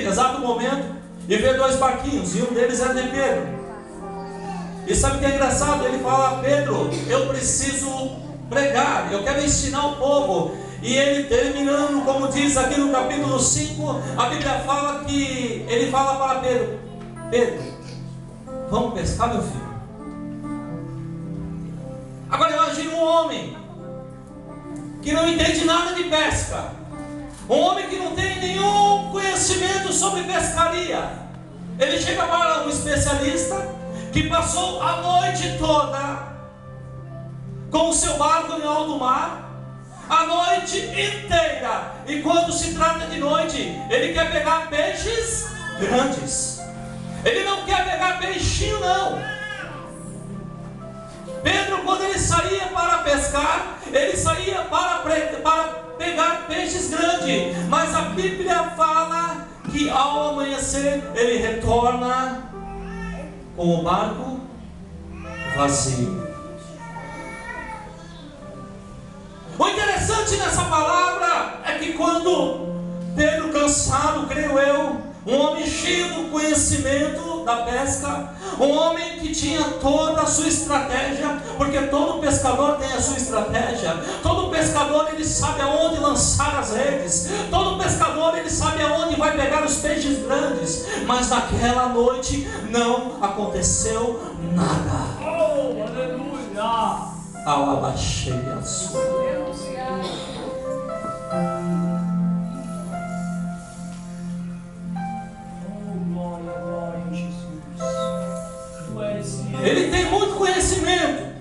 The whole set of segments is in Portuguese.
exato momento e vê dois barquinhos, e um deles é de Pedro. E sabe o que é engraçado? Ele fala: Pedro, eu preciso pregar, eu quero ensinar o povo. E ele, terminando, como diz aqui no capítulo 5, a Bíblia fala que ele fala para Pedro: Pedro, vamos pescar, meu filho? Agora imagine um homem que não entende nada de pesca, um homem que não tem nenhum conhecimento sobre pescaria. Ele chega para um especialista que passou a noite toda com o seu barco em alto mar, a noite inteira, e quando se trata de noite, ele quer pegar peixes grandes, ele não quer pegar peixinho não. Pedro, quando ele saía para pescar, ele saía para pegar peixes grandes, mas a Bíblia fala que ao amanhecer ele retorna com o barco vazio. O interessante nessa palavra é que quando Pedro, cansado, creio eu, um homem cheio do conhecimento da pesca, um homem que tinha toda a sua estratégia, porque todo pescador tem a sua estratégia, todo pescador ele sabe aonde lançar as redes, todo pescador ele sabe aonde vai pegar os peixes grandes, mas naquela noite não aconteceu nada. Oh, aleluia! Ao abaixei a sua. Ele tem muito conhecimento.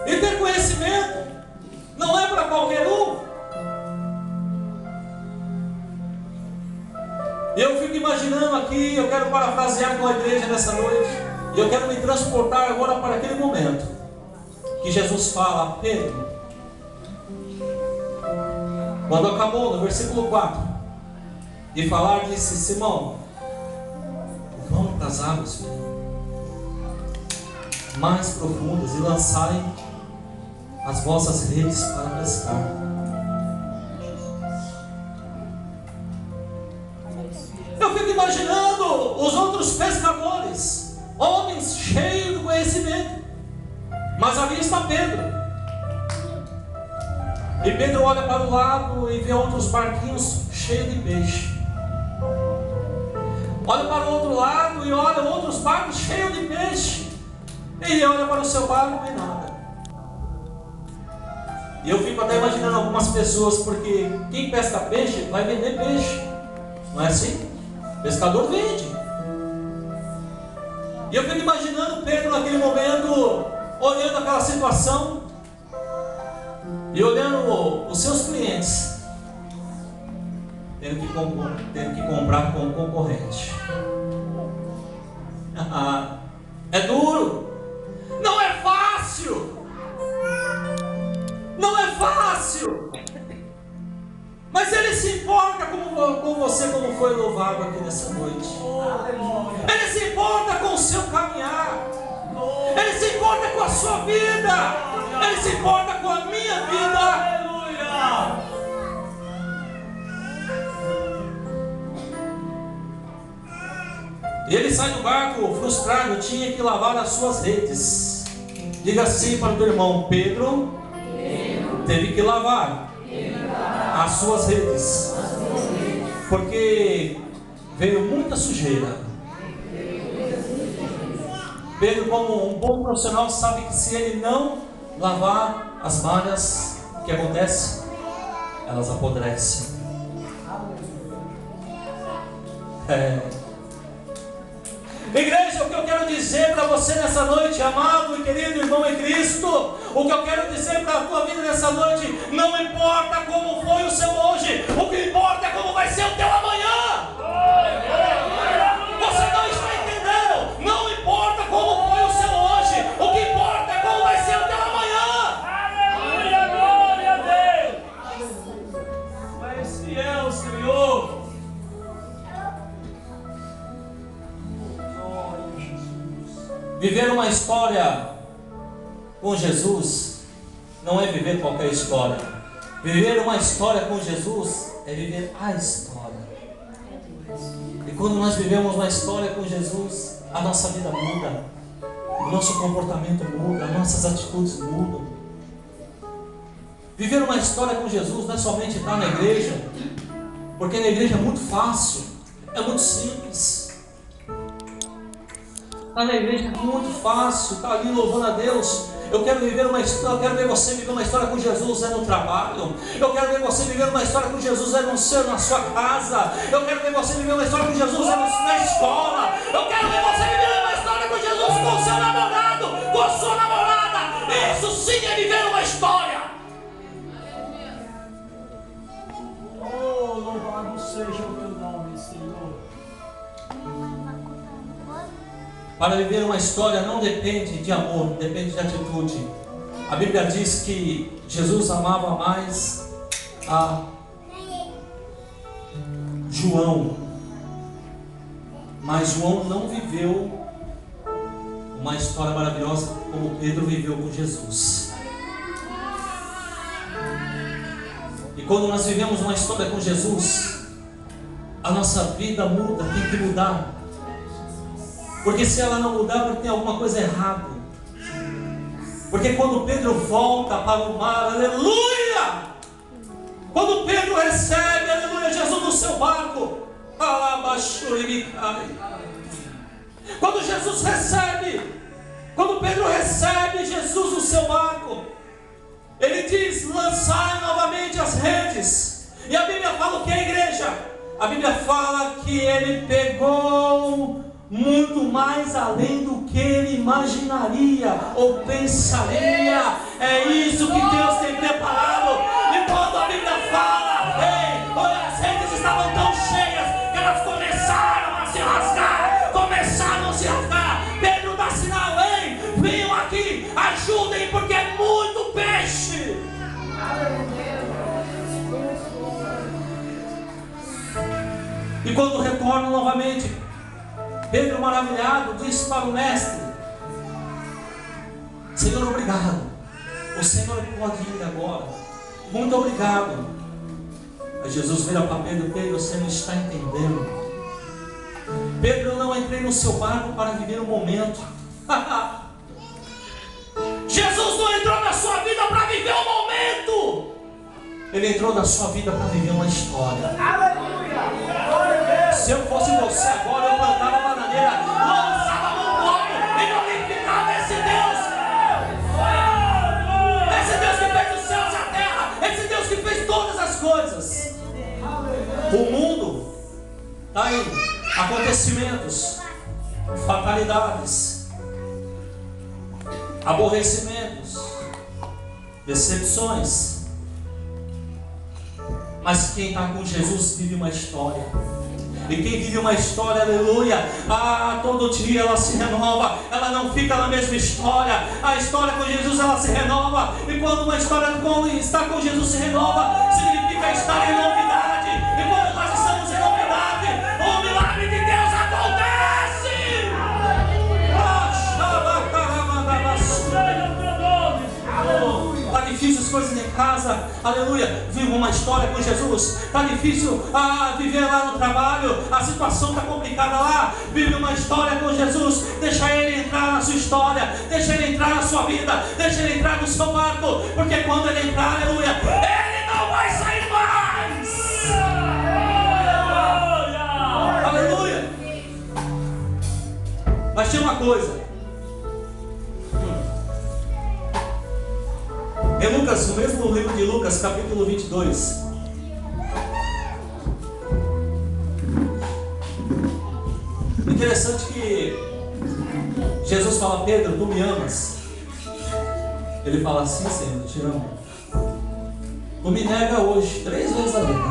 E ter conhecimento não é para qualquer um. Eu fico imaginando aqui, eu quero parafrasear com a igreja nessa noite, e eu quero me transportar agora para aquele momento que Jesus fala a Pedro, quando acabou no versículo 4 de falar, disse: Simão, vamos para as águas, filho, mais profundas, e lançai as vossas redes para pescar. Eu fico imaginando os outros pescadores, homens cheios de conhecimento, mas ali está Pedro. E Pedro olha para o lado e vê outros barquinhos cheios de peixe. Olha para o outro lado e olha outros barcos cheios de peixe. Ele olha para o seu barco e não vê nada. E eu fico até imaginando algumas pessoas, porque quem pesca peixe vai vender peixe, não é assim? O pescador vende. E eu fico imaginando Pedro naquele momento, olhando aquela situação e olhando os seus clientes tendo que comprar com o concorrente. É duro. Não é fácil. Não é fácil. Mas Ele se importa com você, como foi louvado aqui nessa noite. Ele se importa com o seu caminhar. Ele se importa com a sua vida. Ele se importa com a minha vida. Aleluia. E ele sai do barco frustrado, tinha que lavar as suas redes. Diga assim para o teu irmão: Pedro teve que lavar as suas redes, porque veio muita sujeira. Pedro, como um bom profissional, sabe que se ele não lavar as malhas, o que acontece? Elas apodrecem. Igreja, o que eu quero dizer para você nessa noite, amado e querido irmão em Cristo, o que eu quero dizer para a tua vida nessa noite, não importa como foi o seu hoje, o que importa é como vai ser o teu amanhã. Você não está entendendo? Não importa como foi o seu hoje, o que importa é como vai ser o teu amanhã. Aleluia, glória a Deus. Mas fiel, Senhor. Viver uma história com Jesus não é viver qualquer história. Viver uma história com Jesus é viver a história. quando nós vivemos uma história com Jesus, a nossa vida muda, o nosso comportamento muda, as nossas atitudes mudam. Viver uma história com Jesus não é somente estar na igreja, porque na igreja é muito fácil, é muito simples. Estar na igreja é muito fácil, estar ali louvando a Deus. Eu quero viver uma história, eu quero ver você viver uma história com Jesus no trabalho. Eu quero ver você viver uma história com Jesus na sua casa. Eu quero ver você viver uma história com Jesus na escola. Eu quero ver você viver uma história com Jesus com o seu namorado, com a sua namorada. Isso sim é viver uma história. Oh, louvado seja o teu nome, Senhor. Para viver uma história não depende de amor, depende de atitude. A Bíblia diz que Jesus amava mais a João, mas João não viveu uma história maravilhosa como Pedro viveu com Jesus. E quando nós vivemos uma história com Jesus, a nossa vida muda, tem que mudar. Porque se ela não mudar, porque tem alguma coisa errada. Porque quando Pedro volta para o mar, aleluia! Quando Pedro recebe, aleluia, Jesus no seu barco, quando Jesus recebe, quando Pedro recebe Jesus no seu barco, ele diz: lançai novamente as redes. E a Bíblia fala o que é igreja? A Bíblia fala que ele pegou muito mais além do que ele imaginaria ou pensaria. É isso que Deus tem preparado. E quando a Bíblia fala, ei, olha, as redes estavam tão cheias que elas começaram a se rasgar. Pedro dá sinal: ei, venham aqui, ajudem, porque é muito peixe. E quando retorna novamente, Pedro, maravilhado, disse para o mestre: Senhor, obrigado. O Senhor pode ir agora. Muito obrigado. Aí Jesus vira para Pedro: Pedro, você não está entendendo. Pedro, eu não entrei no seu barco para viver um momento. Jesus não entrou na sua vida para viver um momento. Ele entrou na sua vida para viver uma história. Se eu fosse você agora, eu plantava a bananeira, lançava no copo e glorificava esse Deus. Esse Deus que fez os céus e a terra. Esse Deus que fez todas as coisas. O mundo está em acontecimentos, fatalidades, aborrecimentos, decepções. Mas quem está com Jesus vive uma história. E quem vive uma história, aleluia, todo dia ela se renova. Ela não fica na mesma história. A história com Jesus, ela se renova. E quando uma história está com Jesus se renova, significa estar em novidade. E quando nós estamos em novidade, o milagre de Deus acontece. Está difícil as coisas em casa, aleluia, viva uma história com Jesus. Está difícil viver lá no trabalho, a situação está complicada lá, vive uma história com Jesus. Deixa Ele entrar na sua história, deixa Ele entrar na sua vida, deixa Ele entrar no seu barco, porque quando Ele entrar, aleluia, Ele não vai sair mais. Aleluia. Mas tinha uma coisa. Em Lucas, no mesmo livro de Lucas, capítulo 22. Interessante que Jesus fala: Pedro, tu me amas? Ele fala: sim, Senhor, eu te amo. Tu me nega hoje 3 vezes a vida.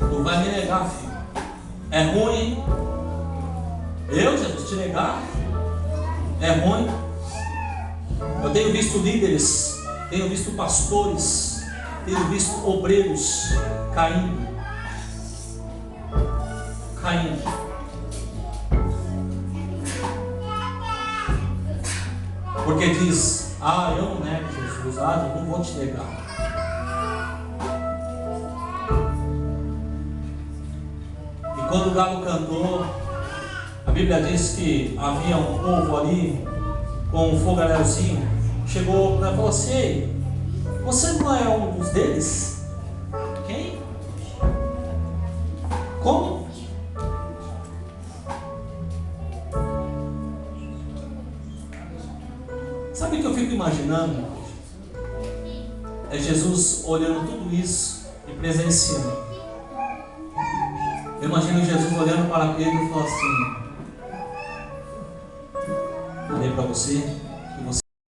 Tu vai me negar, filho. É ruim. Eu, Jesus, te negar? É ruim. Eu tenho visto líderes, tenho visto pastores, tenho visto obreiros caindo. Porque diz: eu não nego Jesus, eu não vou te negar. Quando o galo cantou, a Bíblia diz que havia um povo ali com um fogaréuzinho. Chegou para falou assim: ei, você não é um dos deles? Quem? Como? Sabe o que eu fico imaginando? É Jesus olhando tudo isso e presenciando. Eu imagino Jesus olhando para Pedro e falando assim: falei para você